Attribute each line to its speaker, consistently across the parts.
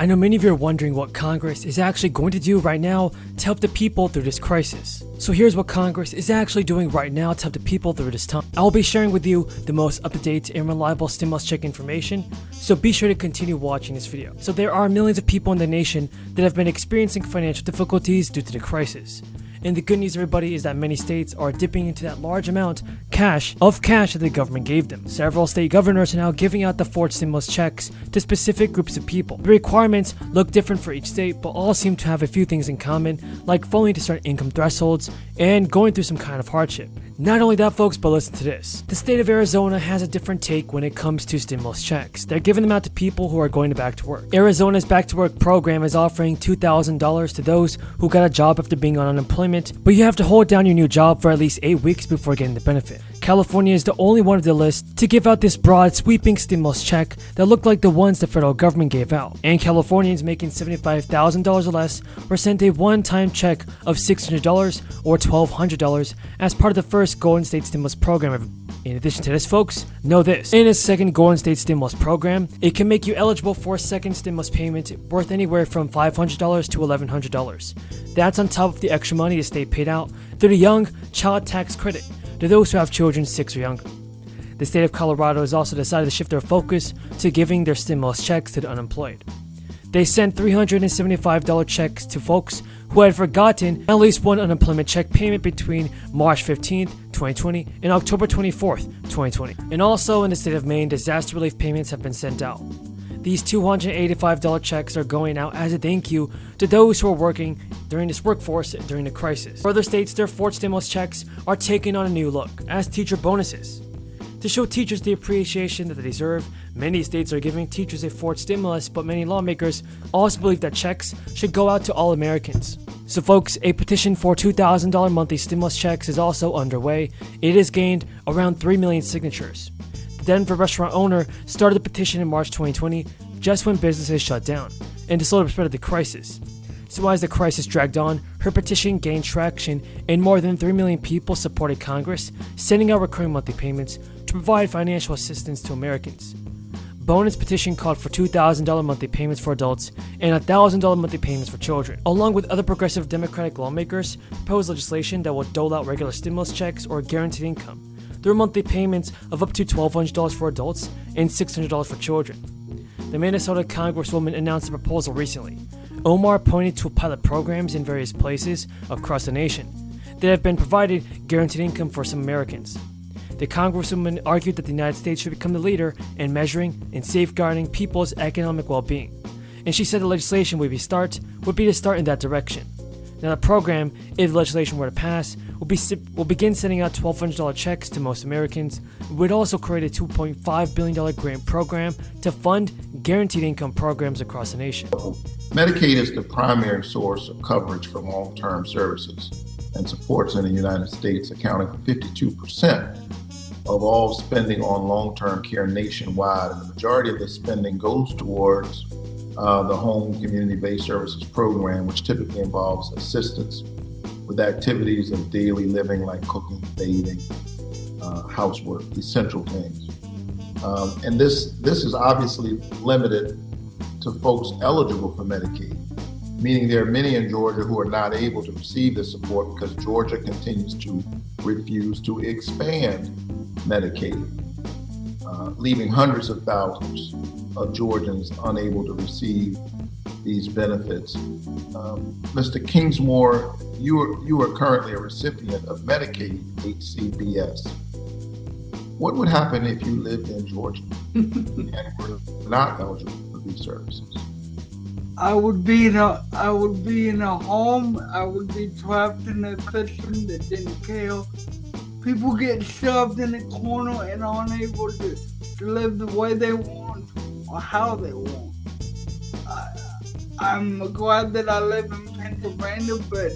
Speaker 1: I know many of you are wondering what Congress is actually going to do right now to help the people through this crisis. So here's what Congress is actually doing right now to help the people through this time. I will be sharing with you the most up-to-date and reliable stimulus check information, so be sure to continue watching this video. So there are millions of people in the nation that have been experiencing financial difficulties due to the crisis. And the good news, everybody, is that many states are dipping into that large amount of cash that the government gave them. Several state governors are now giving out the fourth stimulus checks to specific groups of people. The requirements look different for each state, but all seem to have a few things in common, like failing to certain income thresholds and going through some kind of hardship. Not only that, folks, but listen to this. The state of Arizona has a different take when it comes to stimulus checks. They're giving them out to people who are going back to work. Arizona's Back to Work program is offering $2,000 to those who got a job after being on unemployment, but you have to hold down your new job for at least 8 weeks before getting the benefit. California is the only one of the list to give out this broad, sweeping stimulus check that look like the ones the federal government gave out. And Californians making $75,000 or less were sent a one-time check of $600 or $1,200 as part of the first Golden State stimulus program. In addition to this, folks, know this. In a second Golden State stimulus program, it can make you eligible for a second stimulus payment worth anywhere from $500 to $1,100. That's on top of the extra money the state paid out through the Young Child Tax Credit to those who have children 6 or younger. The state of Colorado has also decided to shift their focus to giving their stimulus checks to the unemployed. They sent $375 checks to folks who had forgotten at least one unemployment check payment between March 15th, 2020 and October 24th, 2020. And also in the state of Maine, disaster relief payments have been sent out. These $285 checks are going out as a thank you to those who are working during this workforce during the crisis. Further states, their fourth stimulus checks are taking on a new look as teacher bonuses. To show teachers the appreciation that they deserve, many states are giving teachers a fourth stimulus, but many lawmakers also believe that checks should go out to all Americans. So folks, a petition for $2,000 monthly stimulus checks is also underway. It has gained around 3 million signatures. The Denver restaurant owner started the petition in March 2020, just when businesses shut down, and to slow the spread of the crisis. So as the crisis dragged on, her petition gained traction, and more than 3 million people supported Congress, sending out recurring monthly payments to provide financial assistance to Americans. Bonus petition called for $2,000 monthly payments for adults and $1,000 monthly payments for children. Along with other progressive Democratic lawmakers, proposed legislation that will dole out regular stimulus checks or guaranteed income through monthly payments of up to $1,200 for adults and $600 for children. The Minnesota Congresswoman announced a proposal recently. Omar pointed to pilot programs in various places across the nation that have been provided guaranteed income for some Americans. The Congresswoman argued that the United States should become the leader in measuring and safeguarding people's economic well-being, and she said the legislation would be to start in that direction. Now, the program, if the legislation were to pass, will begin sending out $1,200 checks to most Americans. It would also create a $2.5 billion grant program to fund guaranteed income programs across the nation.
Speaker 2: Medicaid is the primary source of coverage for long-term services and supports in the United States, accounting for 52% of all spending on long-term care nationwide, and the majority of this spending goes towards the home community-based services program, which typically involves assistance with activities of daily living like cooking, bathing, housework, essential things. And this is obviously limited to folks eligible for Medicaid, meaning there are many in Georgia who are not able to receive this support because Georgia continues to refuse to expand Medicaid, leaving hundreds of thousands of Georgians unable to receive these benefits. Mr. Kingsmore, you are currently a recipient of Medicaid HCBS. What would happen if you lived in Georgia and were not eligible for these services?
Speaker 3: I would be in a home. I would be trapped in a system that didn't care. People get shoved in a corner and are unable to live the way they want or how they want. I'm glad that I live in Pennsylvania, but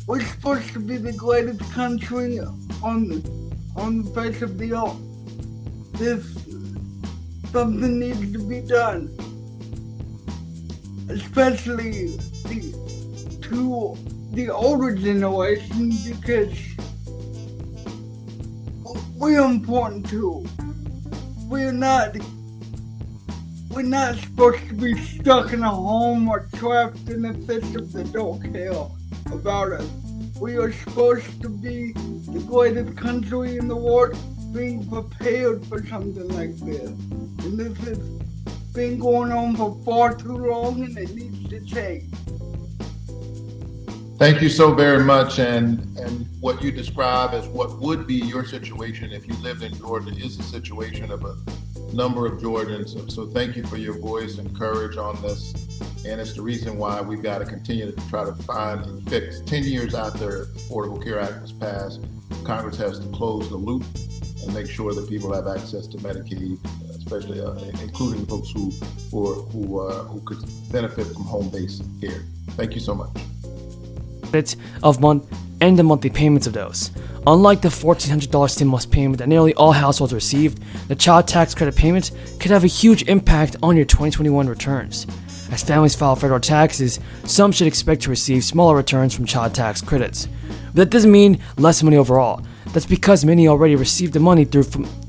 Speaker 3: we're supposed to be the greatest country on the face of the earth. Something needs to be done, especially to the older generation, because we're important too. We're we're not supposed to be stuck in a home or trapped in a system that don't care about us. We are supposed to be the greatest country in the world, being prepared for something like this. And this has been going on for far too long, and it needs to change.
Speaker 2: Thank you so very much. And what you describe as what would be your situation if you lived in Georgia is the situation of a number of Georgians. So thank you for your voice and courage on this. And it's the reason why we've got to continue to try to find and fix. 10 years after the Affordable Care Act was passed, Congress has to close the loop and make sure that people have access to Medicaid, especially including the folks who could benefit from home-based care. Thank you so much.
Speaker 1: Of month and the monthly payments of those. Unlike the $1,400 stimulus payment that nearly all households received, the child tax credit payment could have a huge impact on your 2021 returns. As families file federal taxes, some should expect to receive smaller returns from child tax credits. But that doesn't mean less money overall. That's because many already received the money through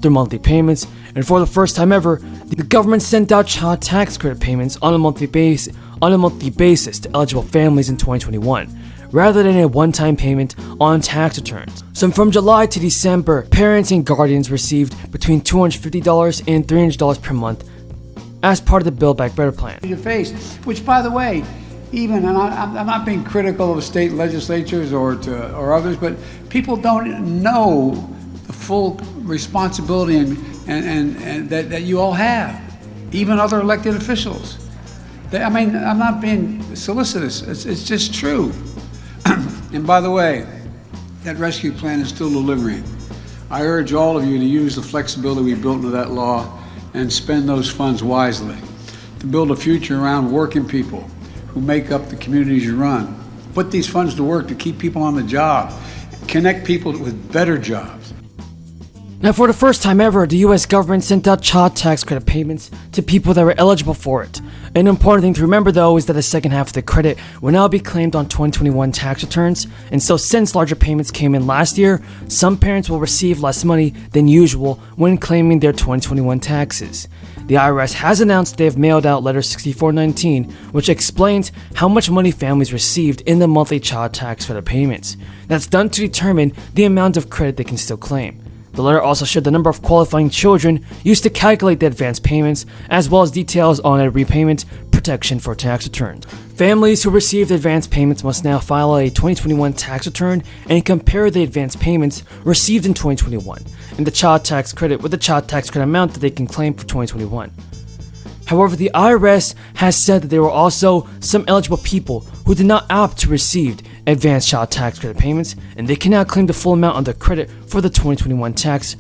Speaker 1: monthly payments, and for the first time ever, the government sent out child tax credit payments on a monthly basis to eligible families in 2021. Rather than a one-time payment on tax returns. So from July to December, parents and guardians received between $250 and $300 per month as part of the Build Back Better plan.
Speaker 4: To face, which, by the way, even, and I'm not being critical of state legislatures or others, but people don't know the full responsibility and that you all have, even other elected officials. I'm not being solicitous. It's just true. And by the way, that rescue plan is still delivering. I urge all of you to use the flexibility we built into that law and spend those funds wisely to build a future around working people who make up the communities you run. Put these funds to work to keep people on the job, connect people with better jobs.
Speaker 1: Now, for the first time ever, the US government sent out child tax credit payments to people that were eligible for it. An important thing to remember, though, is that the second half of the credit will now be claimed on 2021 tax returns, and so since larger payments came in last year, some parents will receive less money than usual when claiming their 2021 taxes. The IRS has announced they have mailed out Letter 6419, which explains how much money families received in the monthly child tax credit payments. That's done to determine the amount of credit they can still claim. The letter also showed the number of qualifying children used to calculate the advance payments, as well as details on a repayment protection for tax returns. Families who received advance payments must now file a 2021 tax return and compare the advance payments received in 2021 and the child tax credit with the child tax credit amount that they can claim for 2021. However, the IRS has said that there were also some eligible people who did not opt to receive advanced child tax credit payments, and they cannot claim the full amount of the credit for the 2021 tax